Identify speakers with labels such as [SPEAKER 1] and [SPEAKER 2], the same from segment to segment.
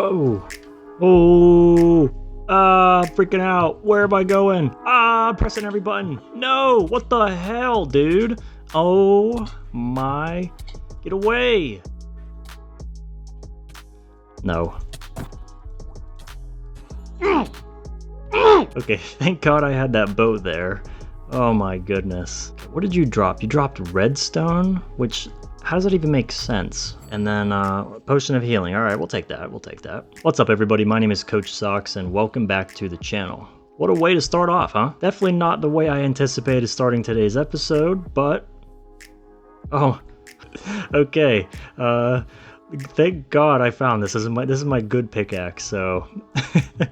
[SPEAKER 1] Whoa. Oh. I'm freaking out. Where am I going? I'm pressing every button. No. What the hell, dude? Oh my. Get away. No. Okay, thank God I had that boat there. Oh my goodness. What did you drop? You dropped redstone? Which, how does that even make sense? And then potion of healing. All right, we'll take that. We'll take that. What's up, everybody? My name is Coach Socks, and welcome back to the channel. What a way to start off, huh? Definitely not the way I anticipated starting today's episode, but... Oh, okay. Thank God I found this. This is my good pickaxe, so...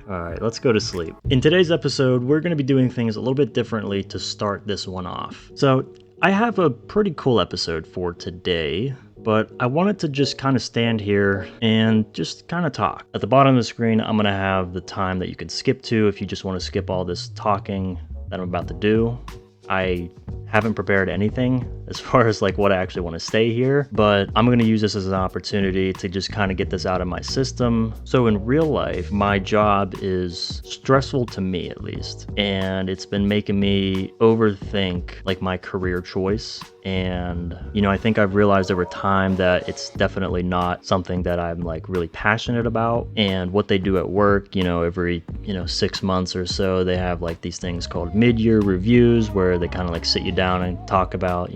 [SPEAKER 1] Alright, let's go to sleep. In today's episode, we're going to be doing things a little bit differently to start this one off. So, I have a pretty cool episode for today, but I wanted to just kind of stand here and just kind of talk. At the bottom of the screen, I'm going to have the time that you can skip to if you just want to skip all this talking that I'm about to do. I haven't prepared anything as far as like what I actually want to say here, but I'm going to use this as an opportunity to just kind of get this out of my system. So in real life, my job is stressful to me at least, and it's been making me overthink like my career choice. And, you know, I think I've realized over time that it's definitely not something that I'm like really passionate about. And what they do at work, you know, every, 6 months or so, they have like these things called mid-year reviews where they kind of like sit you down and talk about,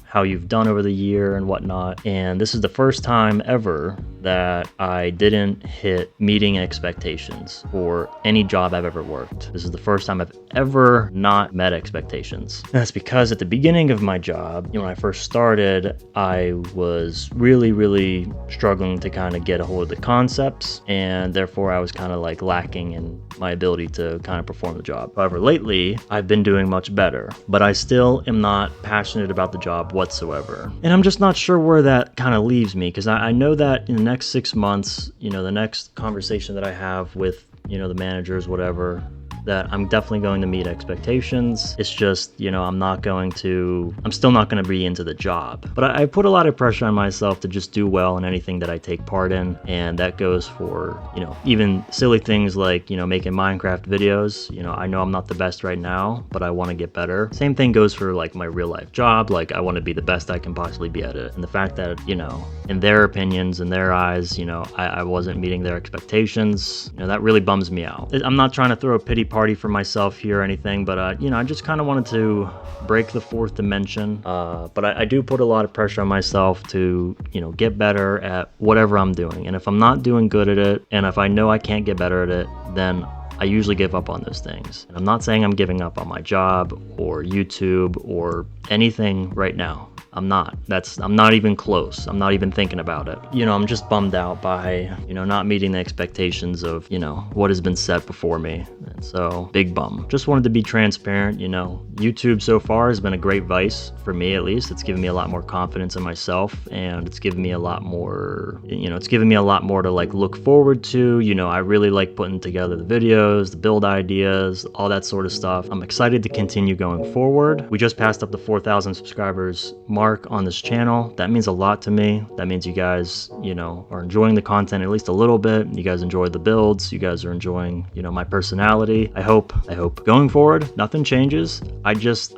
[SPEAKER 1] how you've done over the year and whatnot. And this is the first time ever that I didn't hit meeting expectations for any job I've ever worked. This is the first time I've ever not met expectations. And that's because at the beginning of my job, when I first started, I was really struggling to kind of get a hold of the concepts, and therefore I was kind of like lacking in my ability to kind of perform the job. However, lately I've been doing much better, but I still am not passionate about the job whatsoever. And I'm just not sure where that kind of leaves me, because I know that in the next 6 months, the next conversation that I have with, the managers, whatever, that I'm definitely going to meet expectations. It's just, I'm still not going to be into the job. But I put a lot of pressure on myself to just do well in anything that I take part in. And that goes for, even silly things like, making Minecraft videos. I know I'm not the best right now, but I want to get better. Same thing goes for like my real life job. Like I want to be the best I can possibly be at it. And the fact that, in their opinions, in their eyes, I wasn't meeting their expectations, that really bums me out. I'm not trying to throw a pity party for myself here or anything, but I just kind of wanted to break the fourth dimension. But I do put a lot of pressure on myself to get better at whatever I'm doing. And if I'm not doing good at it, and if I know I can't get better at it, then I usually give up on those things. And I'm not saying I'm giving up on my job or YouTube or anything right now. I'm not. I'm not even close. I'm not even thinking about it. I'm just bummed out by, not meeting the expectations of, what has been set before me. And so, big bum. Just wanted to be transparent, YouTube so far has been a great vice for me, at least. It's given me a lot more confidence in myself, and it's given me a lot more, to like look forward to. I really like putting together the videos, the build ideas, all that sort of stuff. I'm excited to continue going forward. We just passed up the 4,000 subscribers mark on this channel. That means a lot to me. That means you guys, are enjoying the content at least a little bit. You guys enjoy the builds. You guys are enjoying, my personality. I hope going forward, nothing changes. I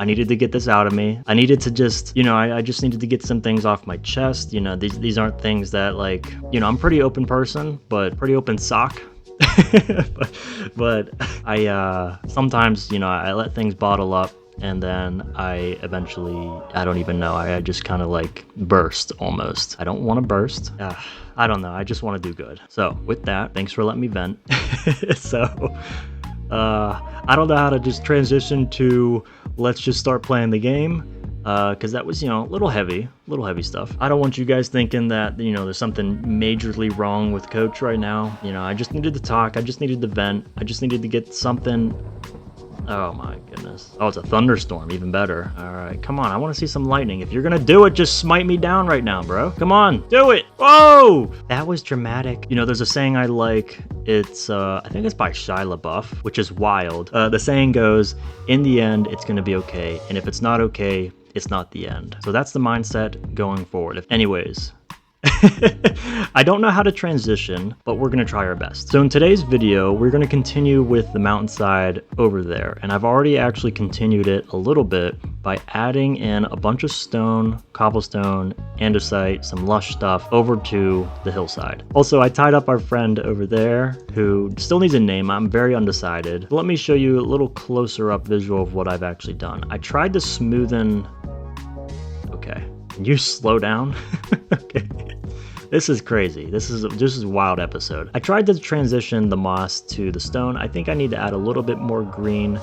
[SPEAKER 1] needed to get this out of me. I needed to just, I just needed to get some things off my chest. These aren't things that like, I'm a pretty open person, but pretty open sock. but I sometimes, I let things bottle up. And then I don't even know, I just kind of like burst almost. I don't want to burst. I don't know, I just want to do good. So with that, thanks for letting me vent. So, I don't know how to just transition to let's just start playing the game. Because that was, a little heavy stuff. I don't want you guys thinking that, there's something majorly wrong with Coach right now. I just needed to talk. I just needed to vent. I just needed to get something. Oh my goodness. Oh, it's a thunderstorm, even better. All right, come on, I want to see some lightning. If you're gonna do it, just smite me down right now, bro. Come on, do it. Whoa! That was dramatic. There's a saying I like. It's, I think it's by Shia LaBeouf, which is wild. The saying goes, in the end, it's gonna be okay. And if it's not okay, it's not the end. So that's the mindset going forward. Anyways, I don't know how to transition, but we're gonna try our best. So in today's video, we're gonna continue with the mountainside over there, and I've already actually continued it a little bit by adding in a bunch of stone, cobblestone, andesite, some lush stuff over to the hillside. Also, I tied up our friend over there who still needs a name. I'm very undecided. But let me show you a little closer up visual of what I've actually done. I tried to smoothen. Okay, can you slow down? Okay. This is crazy. This is a wild episode. I tried to transition the moss to the stone. I think I need to add a little bit more green,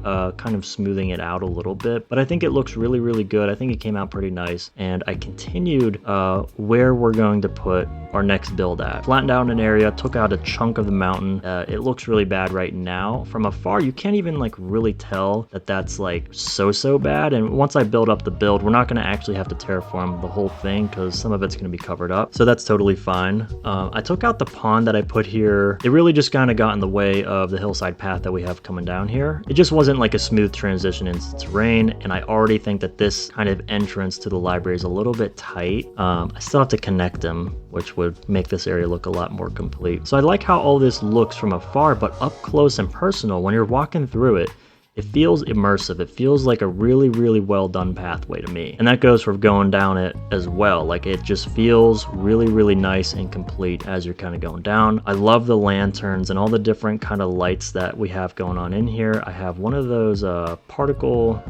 [SPEAKER 1] kind of smoothing it out a little bit, but I think it looks really, really good. I think it came out pretty nice, and I continued where we're going to put our next build at. Flattened out an area, took out a chunk of the mountain. It looks really bad right now. From afar, you can't even like really tell that that's like so bad, and once I build up the build, we're not going to actually have to terraform the whole thing because some of it's going to be covered up, so that's totally fine. I took out the pond that I put here. It really just kind of got in the way of the hillside path that we have coming down here. It just wasn't like a smooth transition into terrain, and I already think that this kind of entrance to the library is a little bit tight. I still have to connect them, which would make this area look a lot more complete. So I like how all this looks from afar, but up close and personal, when you're walking through it, it feels immersive. It feels like a really, really well done pathway to me. And that goes for going down it as well. Like it just feels really, really nice and complete as you're kind of going down. I love the lanterns and all the different kind of lights that we have going on in here. I have one of those particle...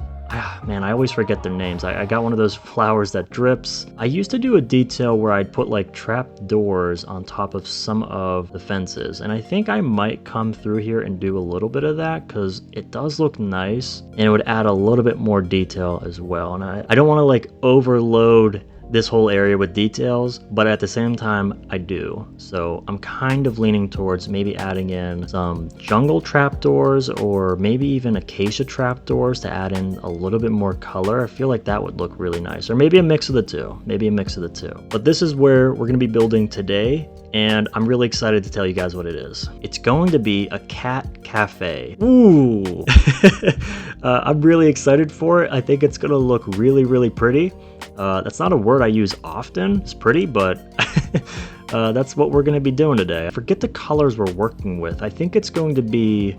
[SPEAKER 1] Man, I always forget their names. I got one of those flowers that drips. I used to do a detail where I'd put like trap doors on top of some of the fences, and I think I might come through here and do a little bit of that because it does look nice and it would add a little bit more detail as well. And I don't want to like overload this whole area with details, but at the same time I do. So I'm kind of leaning towards maybe adding in some jungle trapdoors or maybe even acacia trapdoors to add in a little bit more color. I feel like that would look really nice, or maybe a mix of the two. But this is where we're gonna be building today, and I'm really excited to tell you guys what it is. It's going to be a cat cafe. Ooh. I'm really excited for it. I think it's gonna look really, really pretty. That's not a word I use often. It's pretty, but that's what we're going to be doing today. I forget the colors we're working with. I think it's going to be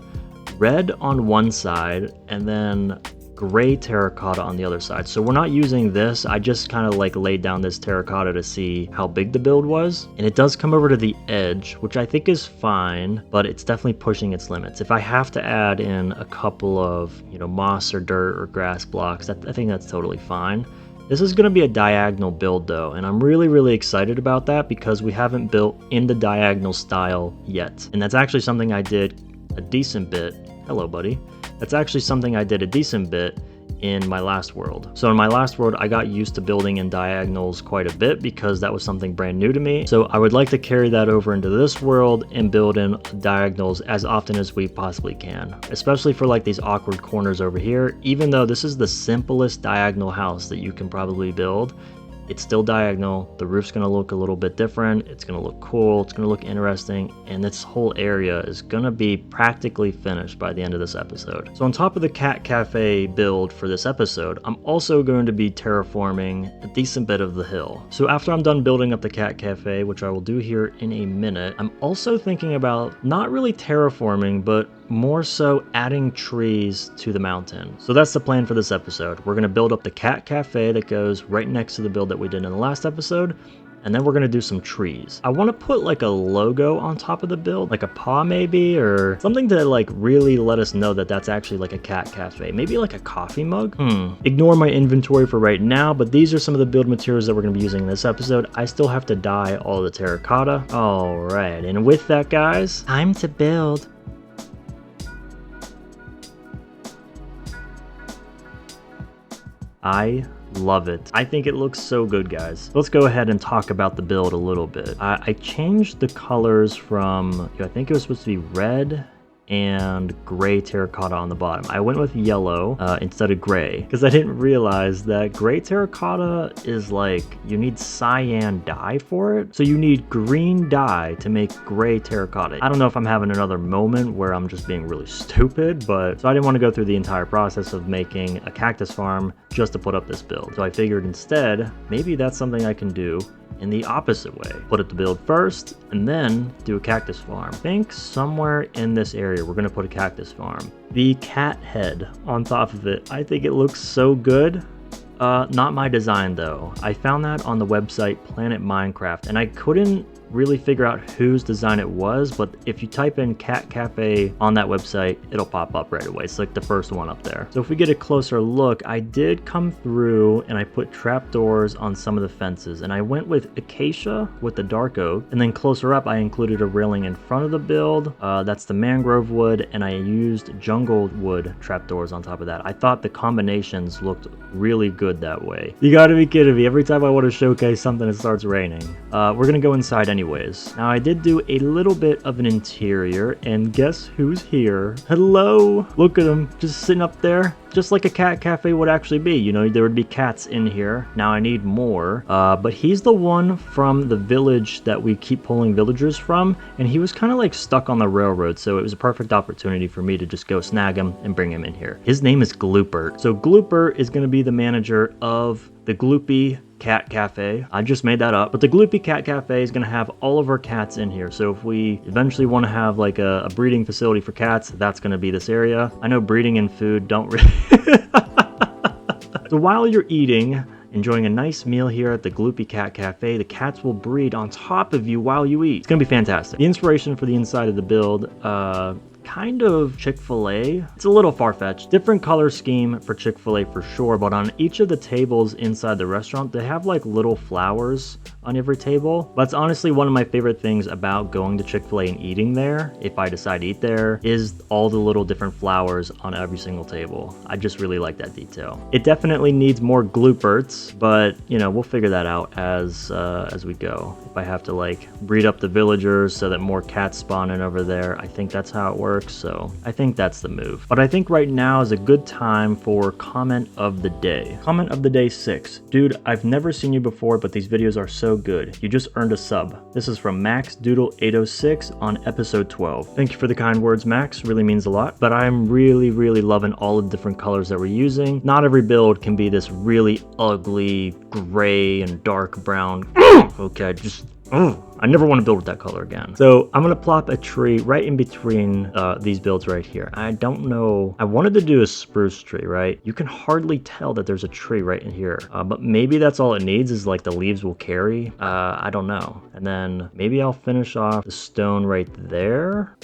[SPEAKER 1] red on one side and then gray terracotta on the other side. So we're not using this. I just kind of like laid down this terracotta to see how big the build was. And it does come over to the edge, which I think is fine, but it's definitely pushing its limits. If I have to add in a couple of, moss or dirt or grass blocks, I think that's totally fine. This is going to be a diagonal build though, and I'm really, really excited about that because we haven't built in the diagonal style yet. And that's actually something I did a decent bit. Hello, buddy. That's actually something I did a decent bit in my last world. So in my last world, I got used to building in diagonals quite a bit because that was something brand new to me. So I would like to carry that over into this world and build in diagonals as often as we possibly can, especially for like these awkward corners over here. Even though this is the simplest diagonal house that you can probably build, it's still diagonal. The roof's going to look a little bit different. It's going to look cool. It's going to look interesting. And this whole area is going to be practically finished by the end of this episode. So on top of the cat cafe build for this episode, I'm also going to be terraforming a decent bit of the hill. So after I'm done building up the cat cafe, which I will do here in a minute, I'm also thinking about not really terraforming, but more so adding trees to the mountain. So that's the plan for this episode. We're going to build up the cat cafe that goes right next to the build that we did in the last episode, and then we're going to do some trees. I want to put like a logo on top of the build, like a paw maybe, or something to like really let us know that that's actually like a cat cafe. Maybe like a coffee mug. Ignore my inventory for right now, but these are some of the build materials that we're going to be using in this episode. I still have to dye all the terracotta. All right, and with that, guys, time to build. I love it. I think it looks so good, guys. Let's go ahead and talk about the build a little bit. I changed the colors from, I think it was supposed to be red and gray terracotta on the bottom. I went with yellow instead of gray because I didn't realize that gray terracotta is like, you need cyan dye for it. So you need green dye to make gray terracotta. I don't know if I'm having another moment where I'm just being really stupid, but so I didn't want to go through the entire process of making a cactus farm just to put up this build. So I figured instead, maybe that's something I can do in the opposite way. Put up the build first and then do a cactus farm. I think somewhere in this area we're gonna put a cactus farm. The cat head on top of it, I think it looks so good. Not my design though. I found that on the website Planet Minecraft and I couldn't really figure out whose design it was, but if you type in Cat Cafe on that website, it'll pop up right away. It's like the first one up there. So if we get a closer look, I did come through and I put trapdoors on some of the fences, and I went with acacia with the dark oak, and then closer up I included a railing in front of the build. That's the mangrove wood, and I used jungle wood trapdoors on top of that. I thought the combinations looked really good that way. You gotta be kidding me. Every time I want to showcase something, it starts raining. We're gonna go inside anyways. Now I did do a little bit of an interior, and guess who's here? Hello! Look at him, just sitting up there, just like a cat cafe would actually be. You know, there would be cats in here. Now I need more, but he's the one from the village that we keep pulling villagers from, and he was kind of like stuck on the railroad, so it was a perfect opportunity for me to just go snag him and bring him in here. His name is Gloopert. So Gloopert is going to be the manager of the Gloopy Cat Cafe. I just made that up, but the Gloopy Cat Cafe is going to have all of our cats in here. So if we eventually want to have like a breeding facility for cats, that's going to be this area. I know breeding and food don't really So while you're eating, enjoying a nice meal here at the Gloopy Cat Cafe, the cats will breed on top of you while you eat. It's gonna be fantastic. The inspiration for the inside of the build, kind of Chick-fil-A. It's a little far-fetched. Different color scheme for Chick-fil-A for sure, but on each of the tables inside the restaurant, they have like little flowers on every table. That's honestly one of my favorite things about going to Chick-fil-A and eating there, if I decide to eat there, is all the little different flowers on every single table. I just really like that detail. It definitely needs more Glooperts, but you know, we'll figure that out as we go. If I have to like breed up the villagers so that more cats spawn in over there, I think that's how it works. So I think that's the move. But I think right now is a good time for comment of the day. Comment of the day 6. Dude, I've never seen you before, but these videos are so good. You just earned a sub. This is from MaxDoodle806 on episode 12. Thank you for the kind words, Max. Really means a lot. But I'm really loving all the different colors that we're using. Not every build can be this really ugly gray and dark brown. Okay, just I never want to build with that color again. So I'm going to plop a tree right in between these builds right here. I don't know. I wanted to do a spruce tree, right? You can hardly tell that there's a tree right in here. But maybe that's all it needs is like the leaves will carry. I don't know. And then maybe I'll finish off the stone right there.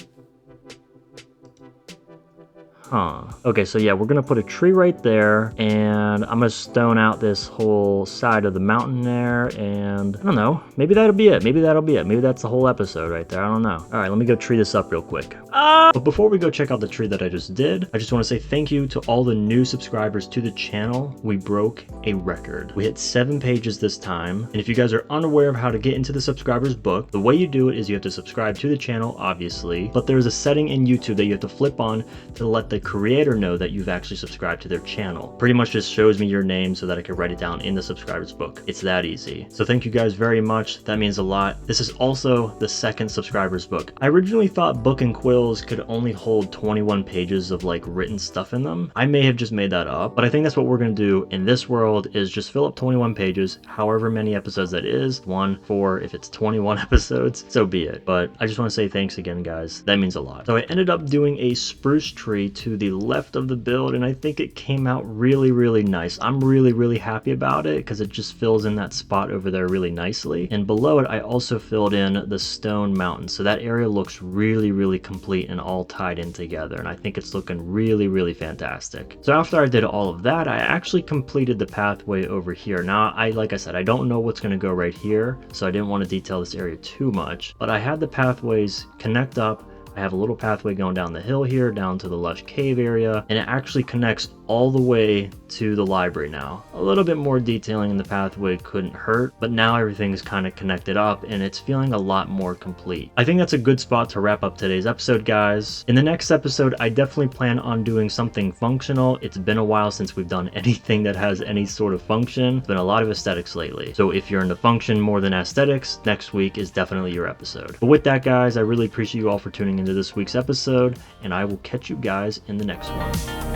[SPEAKER 1] Huh. Okay, so yeah, we're gonna put a tree right there, and I'm gonna stone out this whole side of the mountain there, and I don't know, maybe that'll be it. Maybe that'll be it. Maybe that's the whole episode right there. I don't know. All right, let me go tree this up real quick. But before we go check out the tree that I just did, I just want to say thank you to all the new subscribers to the channel. We broke a record. We hit 7 pages this time, and if you guys are unaware of how to get into the subscribers book, the way you do it is you have to subscribe to the channel, obviously, but there's a setting in YouTube that you have to flip on to let the creator know that you've actually subscribed to their channel. Pretty much just shows me your name so that I can write it down in the subscribers book. It's that easy. So thank you guys very much. That means a lot. This is also the 2nd subscribers book. I originally thought Book and Quills could only hold 21 pages of like written stuff in them. I may have just made that up, but I think that's what we're gonna do in this world is just fill up 21 pages, however many episodes that is. 1, 4, if it's 21 episodes, so be it. But I just want to say thanks again, guys. That means a lot. So I ended up doing a spruce tree to the left of the build, and I think it came out really nice. I'm really happy about it because it just fills in that spot over there really nicely. And below it, I also filled in the stone mountain, so that area looks really complete and all tied in together, and I think it's looking really fantastic. So after I did all of that, I actually completed the pathway over here. Now, like I said, I don't know what's going to go right here, so I didn't want to detail this area too much, but I had the pathways connect up. I have a little pathway going down the hill here, down to the lush cave area, and it actually connects all the way to the library now. A little bit more detailing in the pathway couldn't hurt, but now everything's kind of connected up and it's feeling a lot more complete. I think that's a good spot to wrap up today's episode, guys. In the next episode, I definitely plan on doing something functional. It's been a while since we've done anything that has any sort of function. It's been a lot of aesthetics lately. So if you're into function more than aesthetics, next week is definitely your episode. But with that, guys, I really appreciate you all for tuning into this week's episode, and I will catch you guys in the next one.